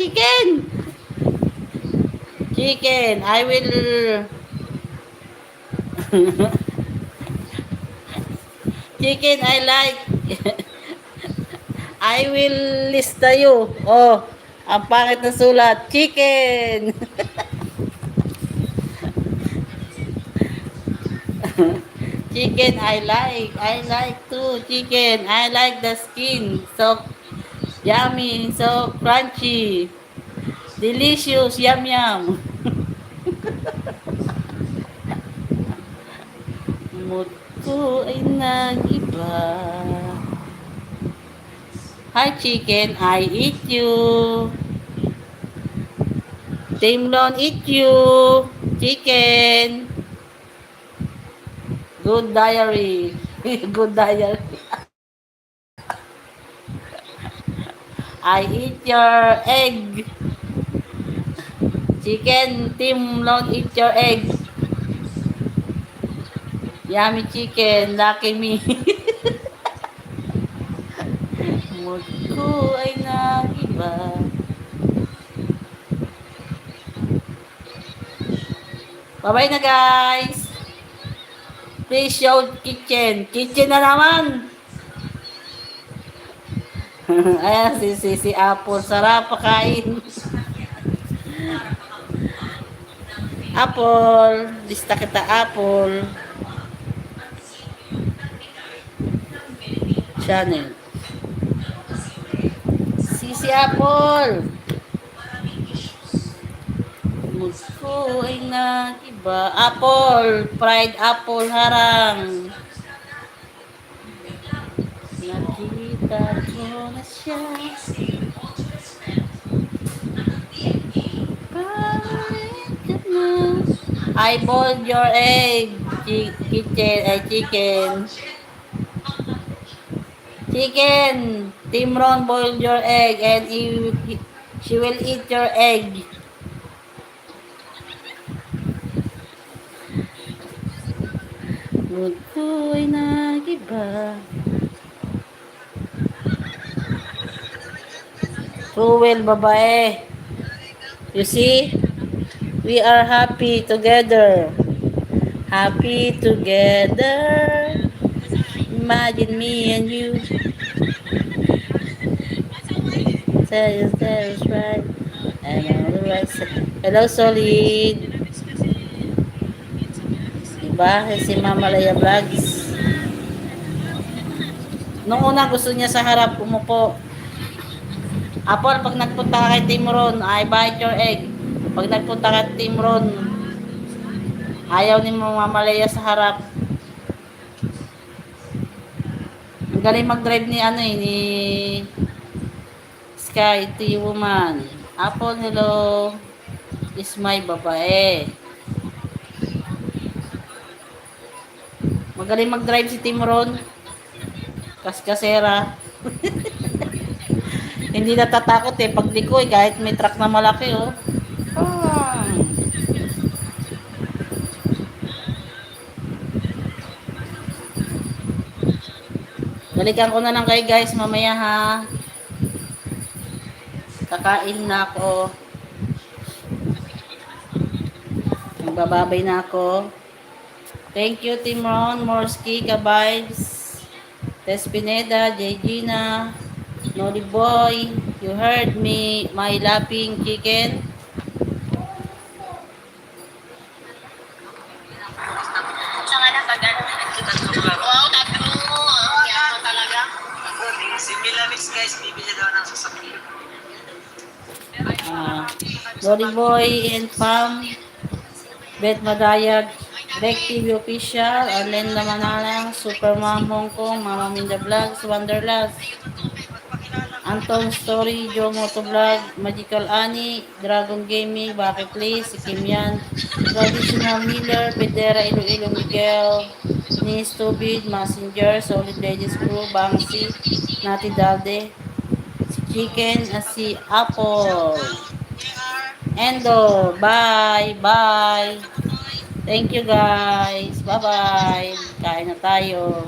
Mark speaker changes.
Speaker 1: chicken. Chicken. I will... Chicken, I like. I will lista you. Oh, ang pangit na sulat. Chicken. Chicken, I like. I like too. Chicken. I like the skin. So yummy. So crunchy. Delicious. Yum yum. Mood ko ay nag-iba. Hi chicken, I eat you. Timlon eat you. Chicken. Good diary. Good diary. I eat your egg. Chicken, Timlon eat your egg. Yummy chicken, lucky me. Mood ko ay nag-iba. Bye-bye na guys. Please show kitchen. Kitchen na naman. Ayan, si Apple. Sarap pakain. Apple. Lista kita Apple. Channel. Si Apple. Mood ko ay nag-iba. Apple. Fried apple harang. Nakita ko na siya. I boiled your egg. Chicken. Chicken. Timron boiled your egg and she will eat your egg. Mood ko ay nag-iba. Cruel babae. You see? We are happy together. Happy together. Imagine me and you. That is right. And on the right side. Hello, Solid. Diba? Si Mama Laya Vlogs. Nung una gusto niya sa harap umupo. Apple, pag nagpunta ka kay Timron, I bite your egg. Pag nagpunta ka kay Timron, ayaw ni Mama Laya sa harap. Ang galing mag-drive ni ni Sky, T woman. Apple, hello. Is my babae. Magaling mag-drive si Timron. Kaskasera. Hindi natatakot eh. Pag likoy, kahit may truck na malaki oh. Balikan ko na lang kayo guys mamaya ha. Kakain na ako. Magbababay na ako. Thank you Timron, Morski, Kabibes, Tespineda, J. Gina, Noli Boy. You heard me, my laughing chicken.
Speaker 2: Wow, tatlo. Yan talaga. Si Milanis guys, bibili daw ng sasakyan.
Speaker 1: Noli Boy and Pam, Beth Madayag, Rec TV Official, Arlen Lamanarang, Supermom Hong Kong, Mama Minda Vlogs, Wanderlust, Anton Story, Joe Moto Vlog, Magical Annie, Dragon Gaming, Bucket List, si Kim Yan, Traditional Miller, Pedera Iloilo Miguel, Nis Tubid, Messenger, Solid Ladies Crew, Bangsi, Nati Dalde, si Chicken, si Apple, Endo, bye, bye. Thank you guys. Bye-bye. Kain na tayo.